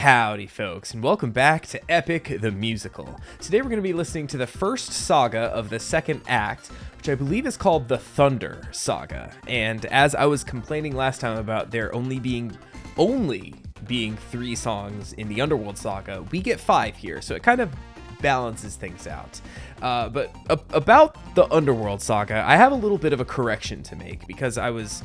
Howdy folks, and welcome back to Epic the Musical. Today we're going to be listening to the first saga of the second act, which I believe is called the Thunder Saga. And as I was complaining last time about there only being 3 songs in the Underworld Saga, we get 5 here, so it kind of balances things out. But about the Underworld Saga, I have a little bit of a correction to make, because I was...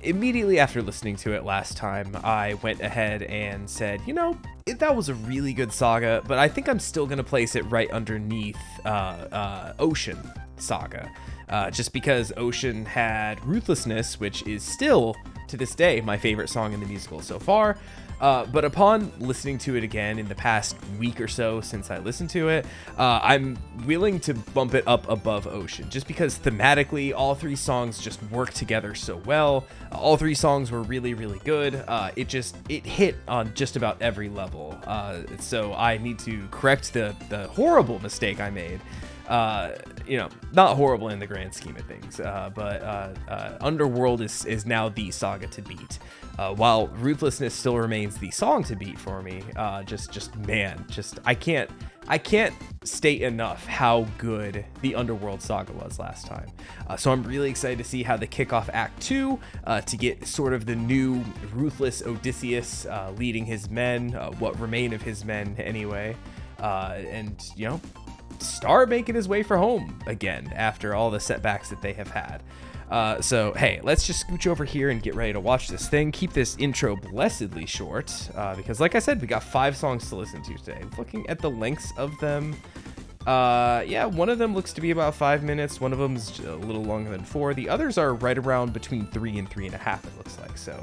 Immediately after listening to it last time, I went ahead and said, you know, that was a really good saga, but I think I'm still going to place it right underneath Ocean Saga. Just because Ocean had Ruthlessness, which is still, to this day, my favorite song in the musical so far. But upon listening to it again in the past week or so since I listened to it, I'm willing to bump it up above Ocean, just because thematically all 3 songs just work together so well. All 3 songs were really, really good. It hit on just about every level. So I need to correct the horrible mistake I made. Not horrible in the grand scheme of things, but Underworld is now the saga to beat. While Ruthlessness still remains the song to beat for me, I can't state enough how good the Underworld Saga was last time. So I'm really excited to see how they kick off Act 2 to get sort of the new ruthless Odysseus leading his men, what remain of his men anyway, and start making his way for home again after all the setbacks that they have had. So hey, let's just scooch over here and get ready to watch this thing. Keep this intro blessedly short, because like I said, we got 5 songs to listen to today. Looking at the lengths of them, one of them looks to be about 5 minutes. One of them's a little longer than 4. The others are right around between 3 and 3.5, it looks like. So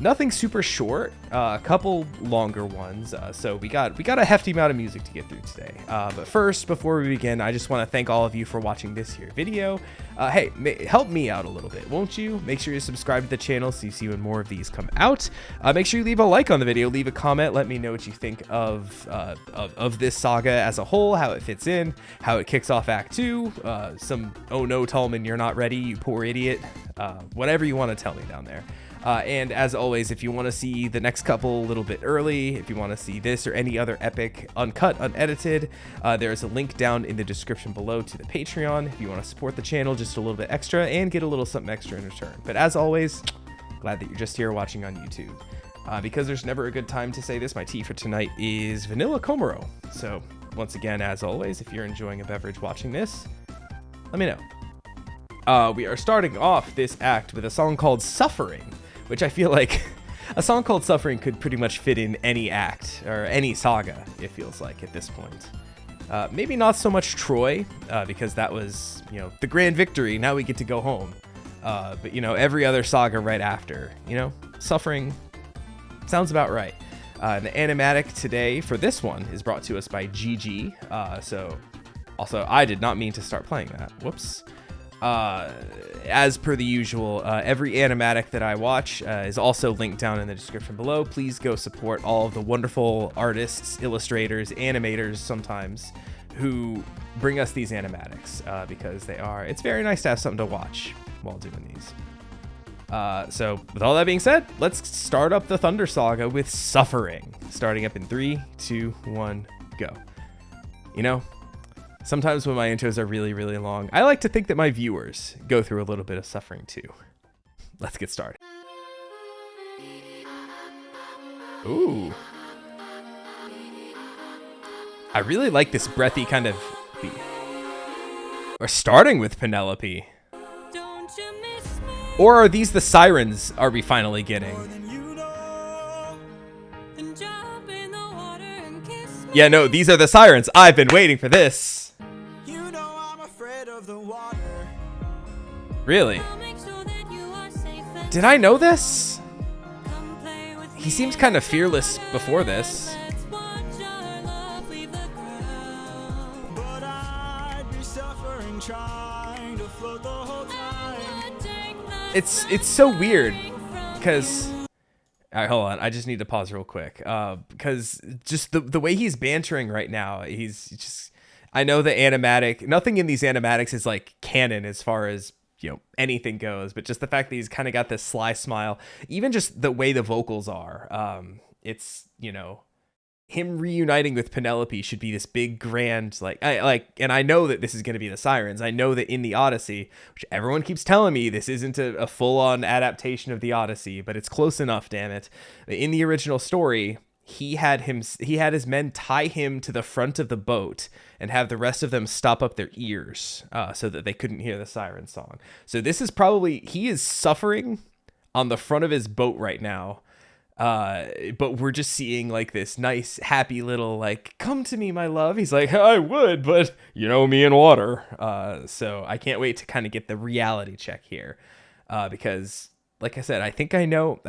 nothing super short, a couple longer ones. So we got a hefty amount of music to get through today. But first, before we begin, I just want to thank all of you for watching this here video. Hey, help me out a little bit, won't you? Make sure you subscribe to the channel so you see when more of these come out. Make sure you leave a like on the video, leave a comment, let me know what you think of this saga as a whole, how it fits in, how it kicks off Act 2, oh no, Tallman, you're not ready, you poor idiot, whatever you want to tell me down there. And as always, if you want to see the next couple a little bit early, if you want to see this or any other epic uncut, unedited, there is a link down in the description below to the Patreon if you want to support the channel just a little bit extra and get a little something extra in return. But as always, glad that you're just here watching on YouTube. Because there's never a good time to say this, my tea for tonight is Vanilla Komaro. So once again, as always, if you're enjoying a beverage watching this, let me know. We are starting off this act with a song called Suffering, which I feel like a song called Suffering could pretty much fit in any act or any saga, it feels like at this point. Maybe not so much Troy, because that was, the grand victory. Now we get to go home. But, every other saga right after, Suffering sounds about right. The animatic today for this one is brought to us by GG. So also, I did not mean to start playing that. Whoops. As per the usual, every animatic that I watch is also linked down in the description below. Please go support all of the wonderful artists, illustrators, animators sometimes who bring us these animatics, because it's very nice to have something to watch while doing these. So with all that being said, let's start up the Thunder Saga with Suffering, starting up in 3, 2, 1, go. Sometimes when my intros are really, really long, I like to think that my viewers go through a little bit of suffering too. Let's get started. Ooh. I really like this breathy kind of beat. We're starting with Penelope. Or are these the sirens are we finally getting? Yeah, no, these are the sirens. I've been waiting for this. Really? Did I know this? He seems kind of fearless before this. It's so weird because all right, hold on. I just need to pause real quick because just the way he's bantering right now, he's just, I know the animatic, nothing in these animatics is like canon as far as anything goes, but just the fact that he's kind of got this sly smile, even just the way the vocals are, it's, you know, him reuniting with Penelope should be this big grand, and I know that this is going to be the Sirens. I know that in the Odyssey, which everyone keeps telling me this isn't a full-on adaptation of the Odyssey, but it's close enough, damn it. In the original story, he had his men tie him to the front of the boat and have the rest of them stop up their ears so that they couldn't hear the siren song. So this is probably, he is suffering on the front of his boat right now. But we're just seeing like this nice, happy little, like, come to me, my love. He's like, I would, but you know me in water. So I can't wait to kind of get the reality check here. Because like I said, I think I know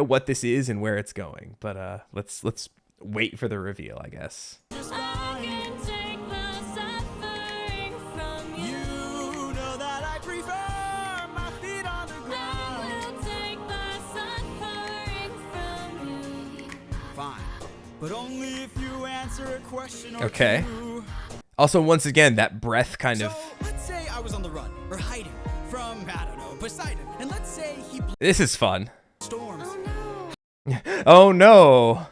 what this is and where it's going, but, let's wait for the reveal, I guess. But only if you answer a question or okay. two. Also, once again, that breath kind of. So let's say I was on the run or hiding from, I don't know, Poseidon, and let's say he. This is fun. Storms. Oh no! Oh no!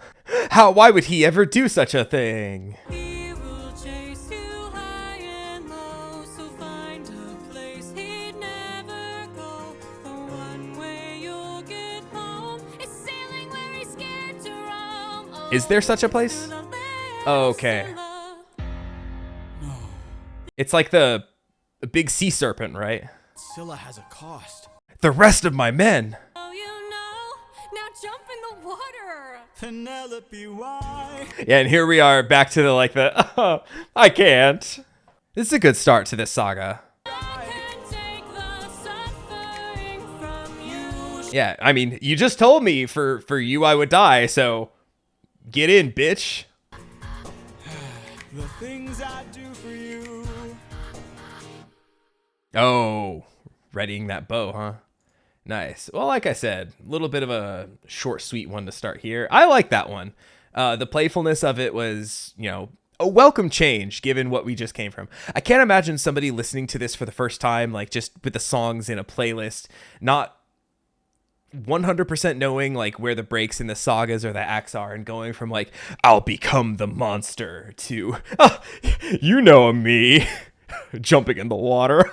Why would he ever do such a thing? He will chase you high and low, so find a place he'd never go. The one way you'll get home is sailing where he's scared to roam. Is there such a place? Okay. No. It's like the big sea serpent, right? Scylla has a cost. The rest of my men. Oh, you know, now jump in the water. Penelope, why? Yeah, and here we are back to the I can't. This is a good start to this saga. Yeah, I mean, you just told me for you I would die, so get in, bitch. The things I do for you. Oh, readying that bow, huh? Nice. Well, like I said, a little bit of a short, sweet one to start here. I like that one. The playfulness of it was, you know, a welcome change given what we just came from. I can't imagine somebody listening to this for the first time, like just with the songs in a playlist, not 100% knowing like where the breaks in the sagas or the acts are, and going from like, I'll become the monster to, oh, you know me, jumping in the water.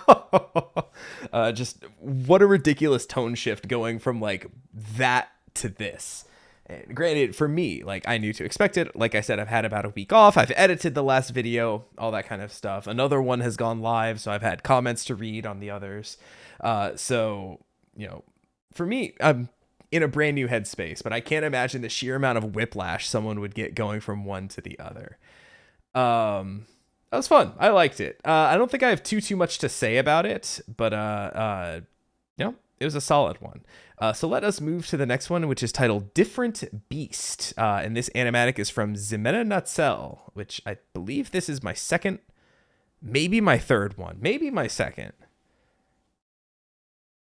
Just what a ridiculous tone shift going from like that to this. And granted, for me, like I knew to expect it. Like I said, I've had about a week off. I've edited the last video, all that kind of stuff. Another one has gone live, so I've had comments to read on the others. So, you know, for me, I'm in a brand new headspace, but I can't imagine the sheer amount of whiplash someone would get going from one to the other. That was fun. I liked it. I don't think I have too much to say about it, but no, it was a solid one. So let us move to the next one, which is titled Different Beast. And this animatic is from Ximena Natzel, which I believe this is my second, maybe my third one, maybe my second.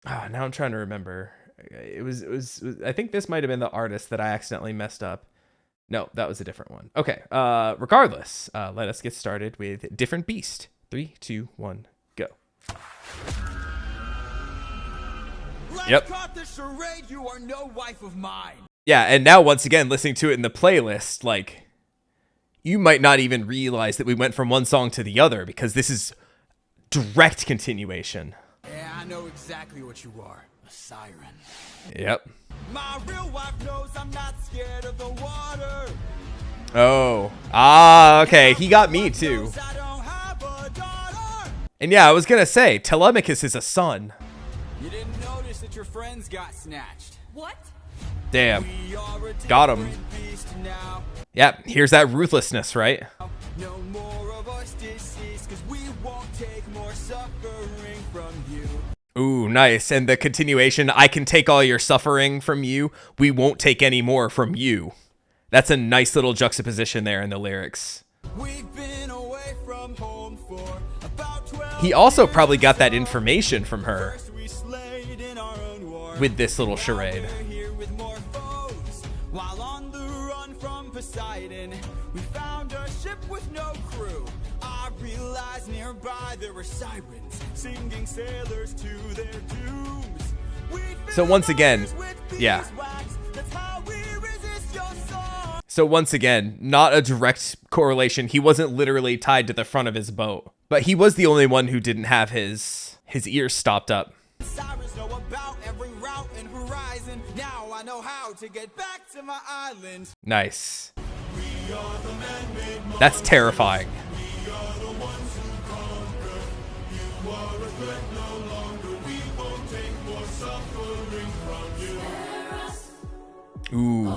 Now I'm trying to remember. It was I think this might have been the artist that I accidentally messed up. No, that was a different one. Okay. Regardless, let us get started with Different Beast. 3, 2, 1, go. Let's cut the charade. You are no wife of mine. Yeah, and now once again, listening to it in the playlist, like, you might not even realize that we went from one song to the other, because this is direct continuation. Yeah, I know exactly what you are. A siren. Yep. My real wife knows I'm not scared of the water. Oh. Okay. He got me too. I don't have a daughter. And yeah, I was gonna say, Telemachus is a son. You didn't notice that your friends got snatched. What? Damn. We are a Got him. different beast now. Yep, here's that ruthlessness, right? No more of us deceased, 'cause we won't take more suffering from you. Ooh, nice. And the continuation, I can take all your suffering from you. We won't take any more from you. That's a nice little juxtaposition there in the lyrics. We've been away from home for about 12 He also years. probably got that information from her First we slayed in our own war. with this little Now charade. we're here with more foes. While on the run from Poseidon, we found a ship with no crew. I realized nearby there were sirens singing sailors to their dooms. We So once again, filled with yeah. beeswax. That's how we resist it's your song. So once again, not a direct correlation. He wasn't literally tied to the front of his boat, but he was the only one who didn't have his ears stopped up. Sirens know about every route and horizon. Now I know how to get back to my island. Nice. That's terrifying. Ooh.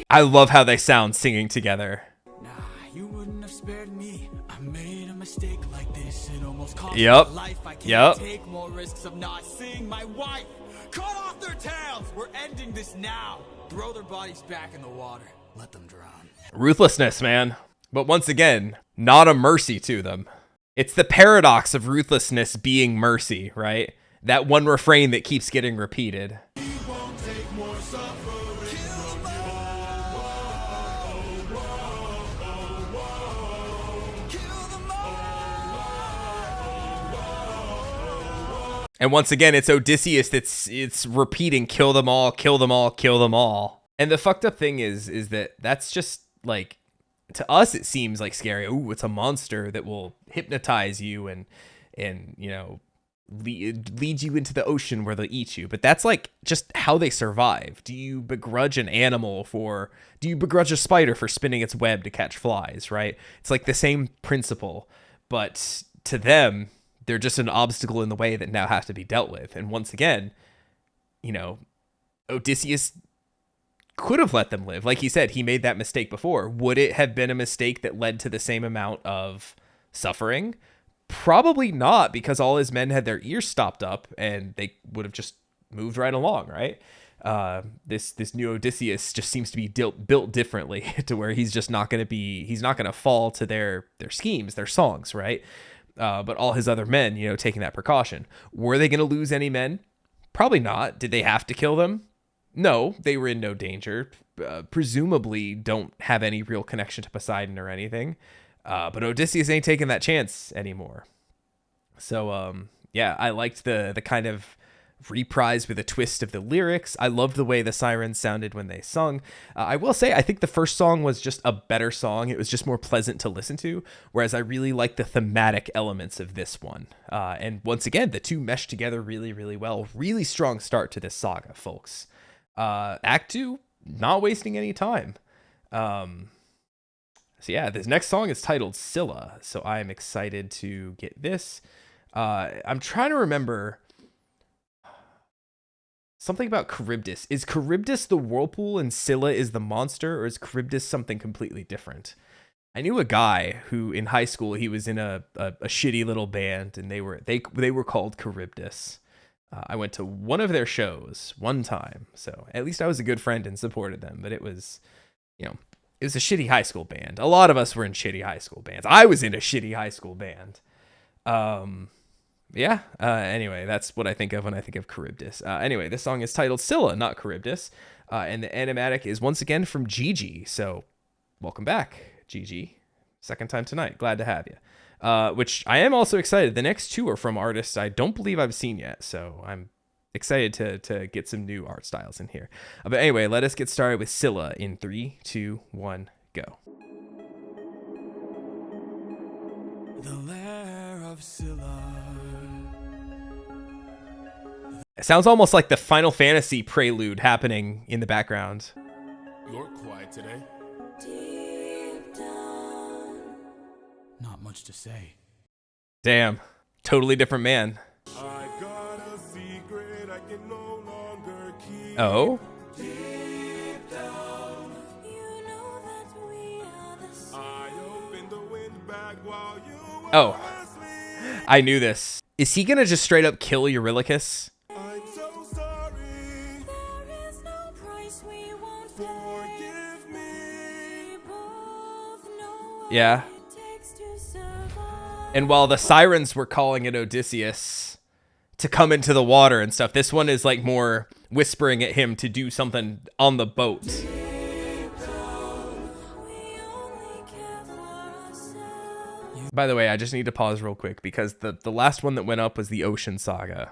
I love how they sound singing together. Nah, you wouldn't have spared me. I made a mistake like this. It almost cost Yep. my life. I can't Yep. take more risks of not seeing my wife. Cut off their tails. We're ending this now. Throw their bodies back in the water. Let them drown. Ruthlessness, man. But once again, not a mercy to them. It's the paradox of ruthlessness being mercy, right? That one refrain that keeps getting repeated. And once again, it's Odysseus it's repeating, kill them all, kill them all, kill them all. And the fucked up thing is that's just like, to us it seems like scary. Ooh, it's a monster that will hypnotize you and you know, lead you into the ocean where they'll eat you. But that's like just how they survive. Do you begrudge a spider for spinning its web to catch flies, right? It's like the same principle, but to them, they're just an obstacle in the way that now has to be dealt with. And once again, you know, Odysseus could have let them live. Like he said, he made that mistake before. Would it have been a mistake that led to the same amount of suffering? Probably not, because all his men had their ears stopped up and they would have just moved right along, right? This new Odysseus just seems to be built differently to where he's not going to fall to their schemes, their songs, right? But all his other men, you know, taking that precaution. Were they going to lose any men? Probably not. Did they have to kill them? No, they were in no danger. Presumably don't have any real connection to Poseidon or anything. But Odysseus ain't taking that chance anymore. So, yeah, I liked the kind of reprise with a twist of the lyrics. I loved the way the sirens sounded when they sung. I will say, I think the first song was just a better song. It was just more pleasant to listen to, whereas I really like the thematic elements of this one. And once again, the two mesh together really, really well. Really strong start to this saga, folks. Act 2, not wasting any time. So yeah, this next song is titled Scylla, so I'm excited to get this. I'm trying to remember something about Charybdis. Is Charybdis the whirlpool and Scylla is the monster, or is Charybdis something completely different? I knew a guy who in high school, he was in a shitty little band, and they were called Charybdis. I went to one of their shows one time, so at least I was a good friend and supported them, but it was, you know, it was a shitty high school band. A lot of us were in shitty high school bands. I was in a shitty high school band. Yeah. Anyway, that's what I think of when I think of Charybdis. Anyway, this song is titled Scylla, not Charybdis. And the animatic is once again from Gigi. So welcome back, Gigi. Second time tonight. Glad to have you. Which I am also excited. The next two are from artists I don't believe I've seen yet. So I'm excited to get some new art styles in here. But anyway, let us get started with Scylla in 3, 2, 1, go. The lair of Scylla. It sounds almost like the Final Fantasy prelude happening in the background. You're quiet today. Deep down. Not much to say. Damn. Totally different man. I got a secret I can no longer keep. Oh? Deep down, You know that we are the same. I opened the wind bag while you were Oh. asleep. I knew this. Is he gonna just straight up kill Eurylochus? I'm so sorry. There is no price we won't pay. Forgive me. We both know what Yeah. it takes to survive. And while the sirens were calling it Odysseus to come into the water and stuff, this one is like more whispering at him to do something on the boat. We only care for ourselves. By the way, I just need to pause real quick because the last one that went up was the Ocean Saga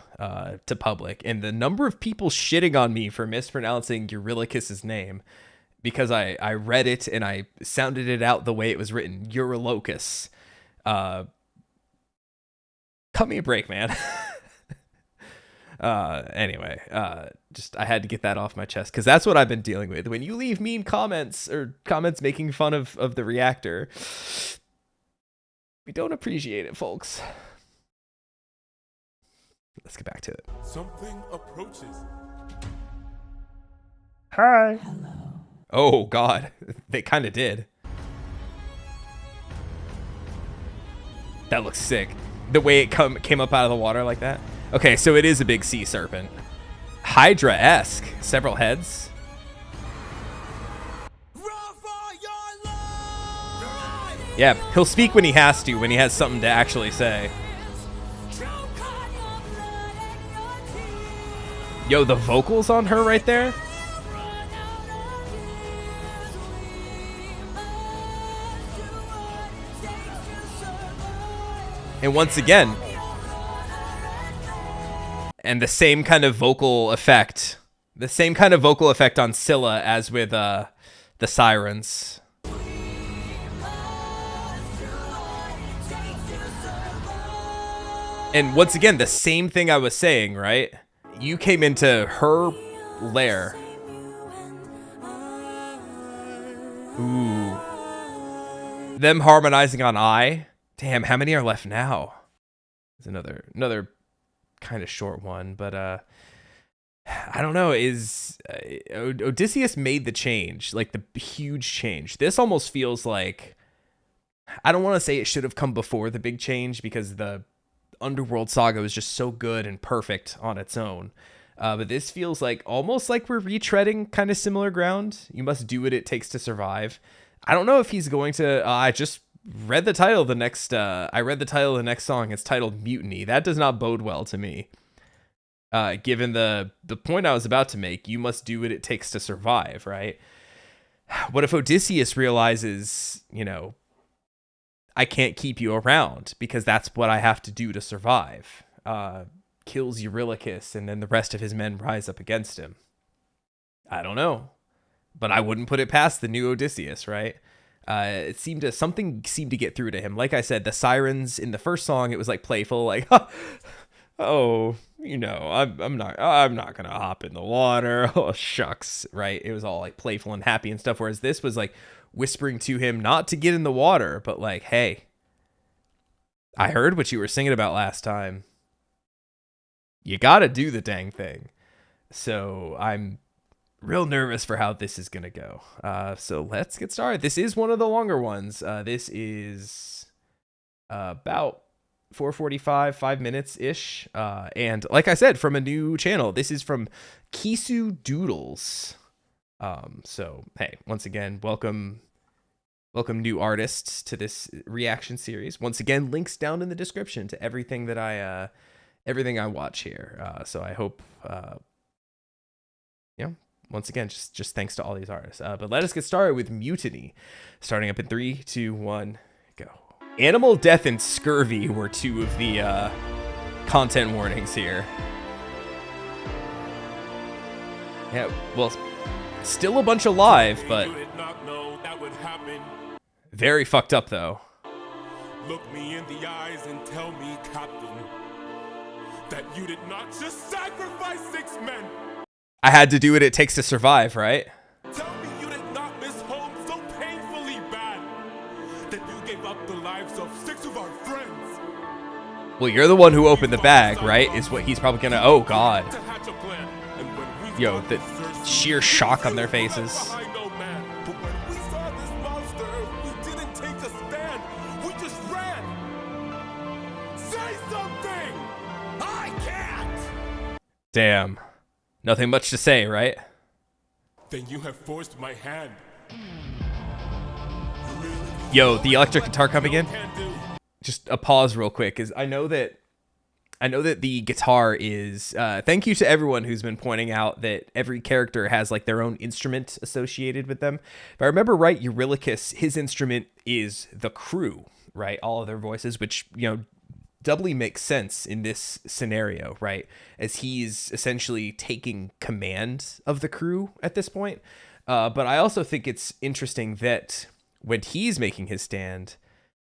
to public, and the number of people shitting on me for mispronouncing Eurylochus's name because I read it and I sounded it out the way it was written, Eurylochus. Cut me a break, man. Anyway, just I had to get that off my chest because that's what I've been dealing with. When you leave mean comments or comments making fun of the reactor, we don't appreciate it, folks. Let's get back to it. Something approaches. Hi. Hello. Oh, God. They kind of did. That looks sick. The way it came up out of the water like that. Okay, so it is a big sea serpent. Hydra-esque. Several heads. Yeah, he'll speak when he has to, when he has something to actually say. Yo, the vocals on her right there? And once again, and the same kind of vocal effect. The same kind of vocal effect on Scylla as with the sirens. And once again, the same thing I was saying, right? You came into her lair. Ooh. Them harmonizing on I. Damn, how many are left now? There's another kind of short one, but I don't know. Is Odysseus made the change, like the huge change. This almost feels like, I don't want to say it should have come before the big change because the Underworld Saga was just so good and perfect on its own. But this feels like almost like we're retreading kind of similar ground. You must do what it takes to survive. I don't know if he's going to. I just read the title of the next. I read the title of the next song. It's titled Mutiny. That does not bode well to me. Given the point I was about to make, you must do what it takes to survive, right? What if Odysseus realizes, I can't keep you around because that's what I have to do to survive. Kills Eurylochus, and then the rest of his men rise up against him. I don't know, but I wouldn't put it past the new Odysseus, right? Something seemed to get through to him. Like I said, the sirens in the first song, it was like playful, like, oh, I'm not gonna hop in the water. Oh, shucks, right? It was all like playful and happy and stuff. Whereas this was like whispering to him not to get in the water, but like, hey, I heard what you were singing about last time. You gotta do the dang thing. So I'm real nervous for how this is gonna go. So let's get started. This is one of the longer ones. This is about 4:45, 5 minutes ish. And like I said, from a new channel. This is from Kisu Doodles. So hey, once again, welcome new artists to this reaction series. Once again, links down in the description to everything that I watch here. So I hope once again, just thanks to all these artists. But let us get started with Mutiny. Starting up in 3, 2, 1, go. Animal death and scurvy were two of the content warnings here. Yeah, well, still a bunch alive, but very fucked up though. Look me in the eyes and tell me, Captain, that you did not just sacrifice 6 men. I had to do what it takes to survive, right? Tell me you did not miss home so painfully bad that you gave up the lives of 6 of our friends. Well, you're the one who opened the bag, right? Is what he's probably gonna. Oh God. Yo, the sheer shock on their faces. I know, man, but when we saw this monster, we didn't take a stand. We just ran. Say something. I can't. Damn. Nothing much to say, right? Then you have forced my hand. Yo, the electric guitar coming in. Just a pause real quick, because I know that the guitar is. Thank you to everyone who's been pointing out that every character has like their own instrument associated with them. If I remember right, Eurylochus, his instrument is the crew. right? All of their voices, which, doubly makes sense in this scenario, right? As he's essentially taking command of the crew at this point. But I also think it's interesting that when he's making his stand,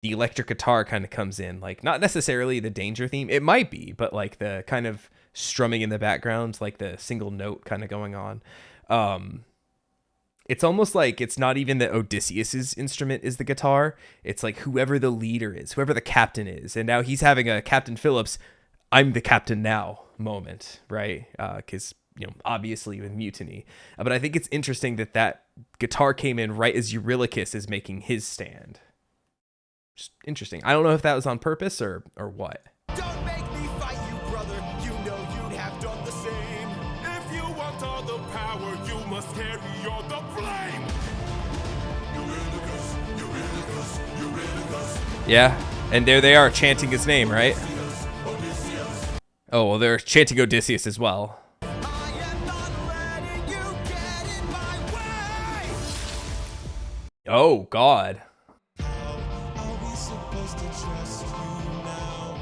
the electric guitar kind of comes in, like not necessarily the danger theme. It might be, but like the kind of strumming in the background, like the single note kind of going on. It's almost like it's not even that Odysseus's instrument is the guitar. It's like whoever the leader is, whoever the captain is. And now he's having a Captain Phillips, I'm the captain now moment, right? Because, obviously with mutiny. But I think it's interesting that guitar came in right as Eurylochus is making his stand. Just interesting. I don't know if that was on purpose or what. Don't make me fight you, brother. You know you'd have done the same. If you want all the power, you must carry all the blame. Eurylochus, Eurylochus, Eurylochus. Yeah, and there they are chanting his name, right? Oh, well, they're chanting Odysseus as well. I am not letting you get in my way. Oh, God. Are we supposed to trust you now?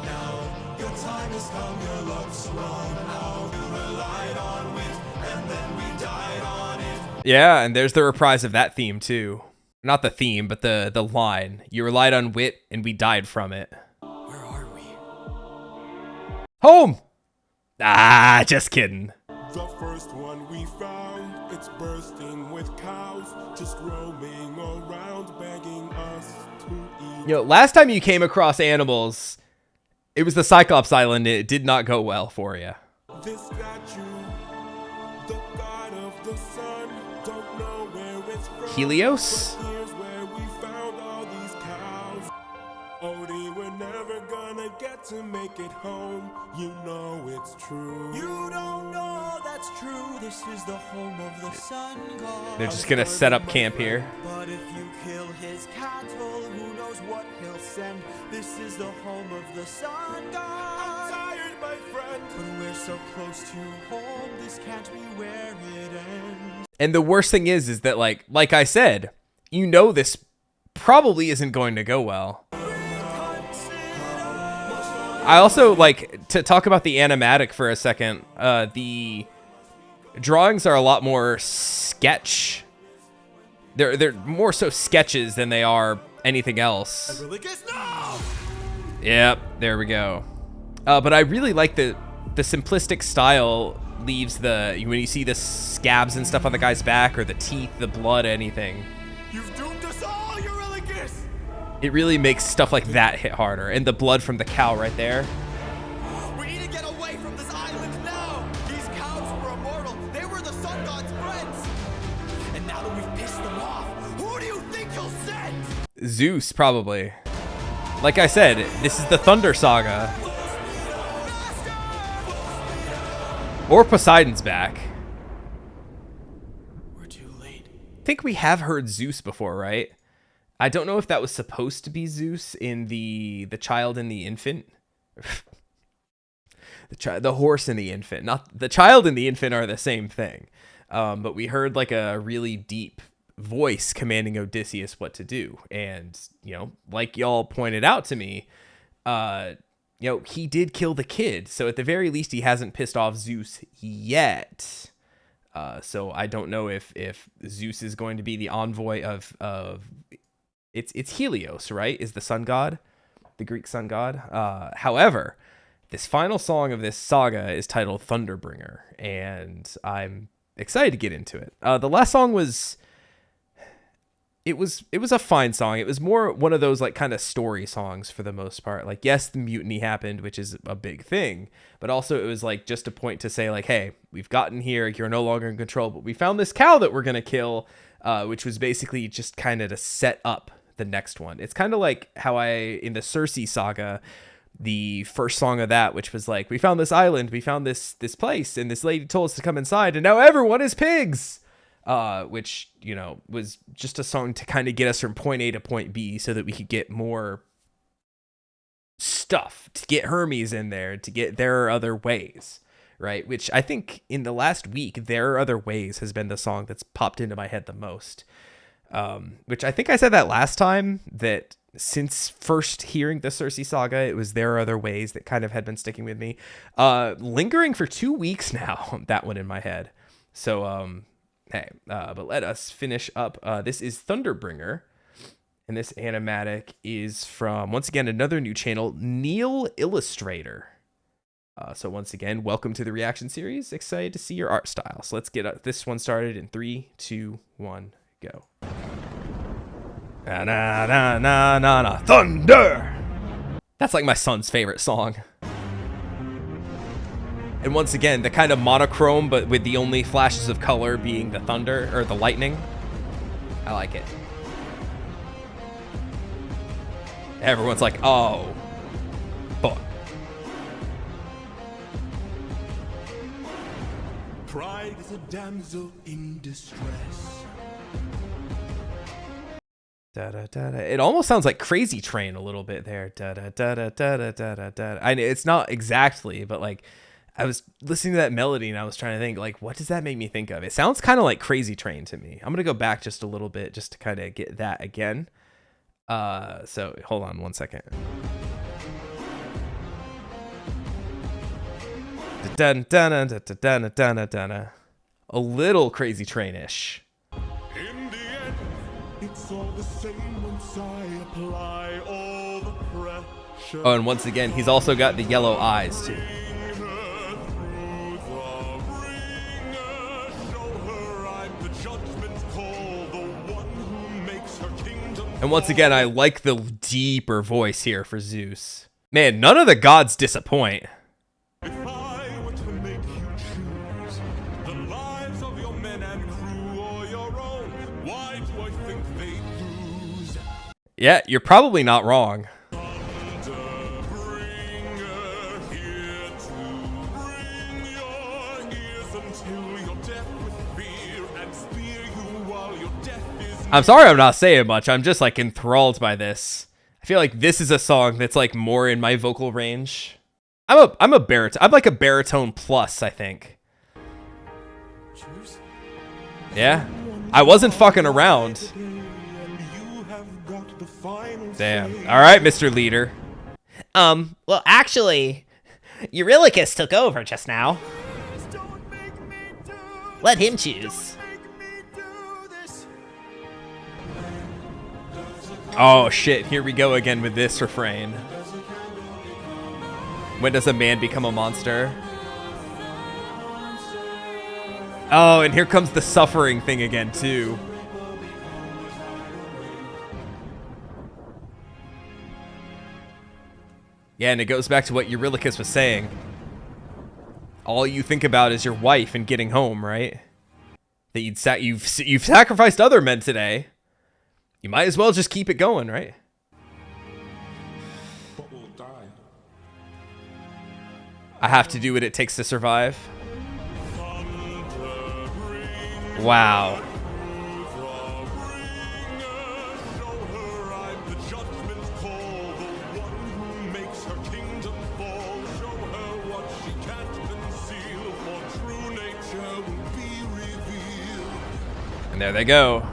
Now your time has come, your luck's run out. You relied on wit, and then we died on it. Yeah, and there's the reprise of that theme, too. Not the theme, but the line. You relied on wit, and we died from it. Where are we? Home! Ah, just kidding. The first one we found, it's bursting with cows, just roaming around, begging us to eat. Last time you came across animals, it was the Cyclops Island. It did not go well for you. This statue, the god of the sun, don't know where it's from. Helios? But here's where we found all these cows. Odie, we're never gonna get to make it home. You know it's true. You don't know that's true. This is the home of the sun god. They're just gonna set up camp here. But if you kill his cattle, who knows what he'll send. This is the home of the sun I'm god. tired, my friend. But we're so close to home, this can't be where it ends. And the worst thing is that like I said, this probably isn't going to go well. I also like to talk about the animatic for a second. The drawings are a lot more sketch. They're more so sketches than they are anything else. Eurylochus, no! Yep, there we go. But I really like the simplistic style leaves when you see the scabs and stuff on the guy's back or the teeth, the blood, anything. You've doomed us all, Eurylochus! It really makes stuff like that hit harder. And the blood from the cow right there. We need to get away from this island now! These cows were immortal. They were the sun god's friends. And now that we've pissed them off, who do you think he'll send? Zeus, probably. Like I said, this is the Thunder Saga. Or Poseidon's back. We're too late. I think we have heard Zeus before, right? I don't know if that was supposed to be Zeus in the child and the infant. The horse and the infant. Not the child and the infant are the same thing. But we heard like a really deep voice commanding Odysseus what to do. And, like y'all pointed out to me, he did kill the kid. So at the very least, he hasn't pissed off Zeus yet. So I don't know if Zeus is going to be the envoy of it's Helios, right? Is the sun god, the Greek sun god. However, this final song of this saga is titled Thunderbringer, and I'm excited to get into it. The last song was a fine song. It was more one of those like kind of story songs for the most part. Like, yes, the mutiny happened, which is a big thing, but also it was like just a point to say like, hey, we've gotten here. You're no longer in control, but we found this cow that we're gonna kill, which was basically just kind of to set up the next one. It's kind of like how in the Circe saga, the first song of that, which was like, we found this island, we found this place, and this lady told us to come inside, and now everyone is pigs. Which, was just a song to kind of get us from point A to point B so that we could get more stuff, to get Hermes in there, to get There Are Other Ways, right? Which I think in the last week, There Are Other Ways has been the song that's popped into my head the most. Which I think I said that last time, that since first hearing the Circe saga, it was There Are Other Ways that kind of had been sticking with me. Lingering for 2 weeks now, that one in my head. So, hey, but let us finish up. This is Thunderbringer. And this animatic is from, once again, another new channel, Neil Illustrator. So once again, welcome to the reaction series. Excited to see your art style. So let's get this one started in 3, 2, 1, go. Na na na na na na, thunder! That's like my son's favorite song. And once again, the kind of monochrome, but with the only flashes of color being the thunder, or the lightning. I like it. Everyone's like, oh, fuck. Pride is a damsel in distress. Da, da, da, da. It almost sounds like Crazy Train a little bit there. Da, da, da, da, da, da, da, da, da. I know it's not exactly, but like I was listening to that melody and I was trying to think, like, what does that make me think of? It sounds kind of like Crazy Train to me. I'm gonna go back just a little bit just to kind of get that again. So hold on 1 second. Dun, dun, dun, dun, dun, dun, dun, dun. A little Crazy Train-ish. In the end, it's all the same once I apply all the pressure. Oh, and once again, he's also got the yellow eyes too. And once again, I like the deeper voice here for Zeus. Man, none of the gods disappoint. If I were to make you choose the lives of your men and crew or your own, why do I think they lose? Yeah, you're probably not wrong. Thunderbringer, here to bring your ears until you're deaf with fear and spear you while your death is. I'm sorry I'm not saying much. I'm just like enthralled by this. I feel like this is a song that's like more in my vocal range. I'm a baritone. I'm like a baritone plus, I think. Yeah. I wasn't fucking around. Damn. All right, Mr. Leader. Well, actually, Eurylochus took over just now. Don't make me do Let him choose. make me do this. Oh shit, here we go again with this refrain. When does a man become a monster? Oh, and here comes the suffering thing again too. Yeah, and it goes back to what Eurylochus was saying. All you think about is your wife and getting home, right? That you've sacrificed other men today. You might as well just keep it going, right? But we'll die. I have to do what it takes to survive. Wow. And there they go.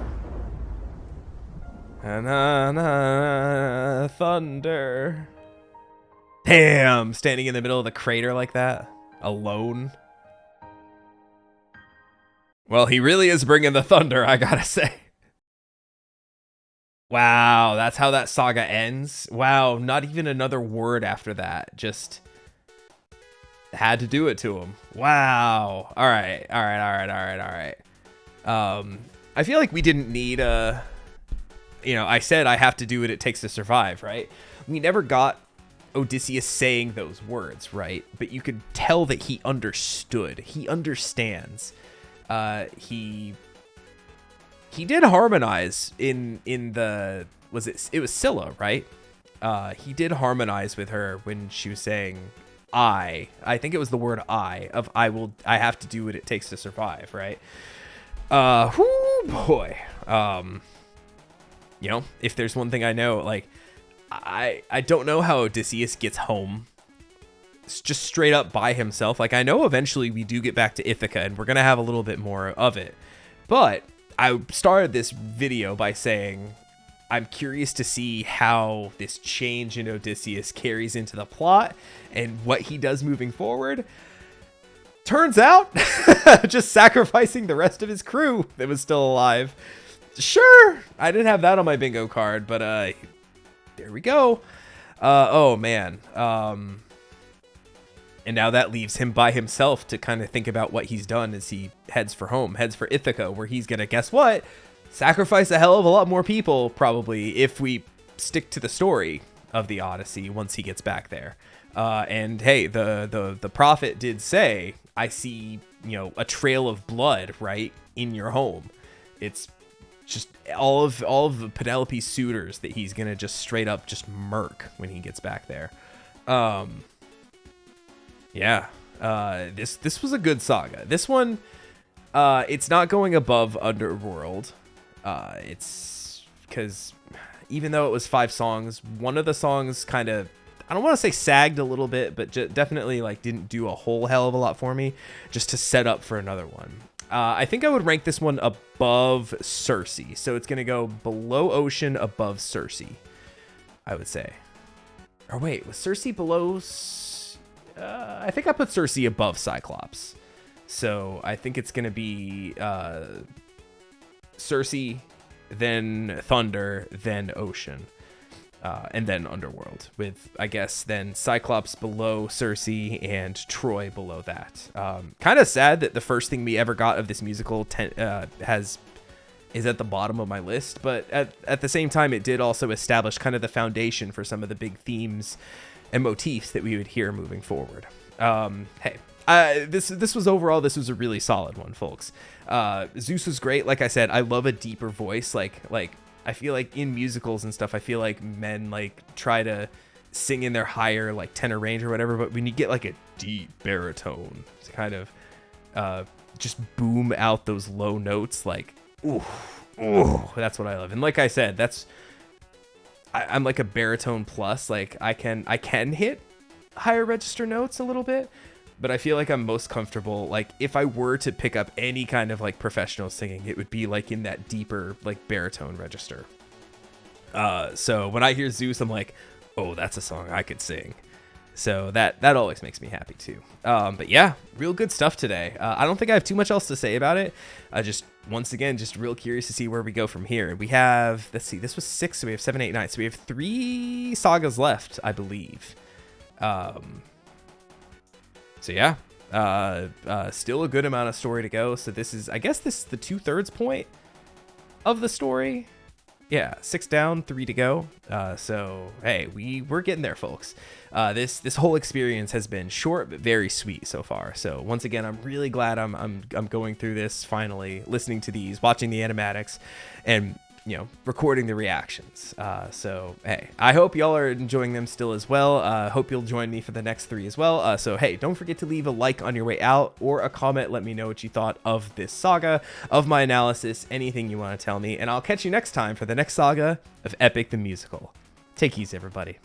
Na-na-na, thunder. Damn, standing in the middle of the crater like that, alone. Well, he really is bringing the thunder, I gotta say. Wow, that's how that saga ends. Wow, not even another word after that. Just had to do it to him. Wow. All right. I feel like we didn't need a, I said I have to do what it takes to survive, right? We never got Odysseus saying those words, right? But you could tell that he understood. He understands. He did harmonize in the, it was Scylla, right? He did harmonize with her when she was saying I think it was the word I have to do what it takes to survive, right? Whoo boy. If there's one thing I know, like I don't know how Odysseus gets home. It's just straight up by himself. Like, I know eventually we do get back to Ithaca and we're gonna have a little bit more of it, but I started this video by saying I'm curious to see how this change in Odysseus carries into the plot and what he does moving forward. Turns out, just sacrificing the rest of his crew that was still alive. Sure, I didn't have that on my bingo card, but there we go. Oh man. And now that leaves him by himself to kind of think about what he's done as he heads for home, heads for Ithaca, where he's gonna, guess what? Sacrifice a hell of a lot more people, probably, if we stick to the story of the Odyssey once he gets back there. And hey, the prophet did say, I see, a trail of blood right in your home. It's just all of Penelope's suitors that he's gonna just straight up just murk when he gets back there. Yeah. This was a good saga. This one, it's not going above Underworld. It's because even though it was 5 songs, one of the songs kind of, I don't want to say sagged a little bit, but definitely like didn't do a whole hell of a lot for me just to set up for another one. I think I would rank this one above Circe. So it's going to go below Ocean, above Circe, I would say. Or wait, was Circe below? I think I put Circe above Cyclops. So I think it's going to be Circe, then Thunder, then Ocean. And then Underworld, with, I guess, then Cyclops below Circe and Troy below that. Kind of sad that the first thing we ever got of this musical is at the bottom of my list, but at the same time, it did also establish kind of the foundation for some of the big themes and motifs that we would hear moving forward. Hey, this was overall, this was a really solid one, folks. Zeus was great. Like I said, I love a deeper voice, like I feel like in musicals and stuff, I feel like men like try to sing in their higher like tenor range or whatever, but when you get like a deep baritone to kind of just boom out those low notes, like ooh, that's what I love. And like I said, I'm like a baritone plus. Like I can hit higher register notes a little bit, but I feel like I'm most comfortable, like if I were to pick up any kind of like professional singing, it would be like in that deeper like baritone register. So when I hear Zeus, I'm like, oh, that's a song I could sing. So that always makes me happy too. But yeah, real good stuff today. I don't think I have too much else to say about it. Once again, just real curious to see where we go from here. We have, let's see, this was 6, so we have 7, 8, 9. So we have 3 sagas left, I believe. So yeah, still a good amount of story to go. So this is, I guess this is the 2/3 point of the story. Yeah, 6 down, 3 to go. So hey, we're getting there, folks. This whole experience has been short but very sweet so far. So once again, I'm really glad I'm going through this finally, listening to these, watching the animatics, and recording the reactions. So hey, I hope y'all are enjoying them still as well. Hope you'll join me for the next 3 as well. So hey, don't forget to leave a like on your way out or a comment. Let me know what you thought of this saga, of my analysis, anything you want to tell me, and I'll catch you next time for the next saga of Epic the Musical. Take easy, everybody.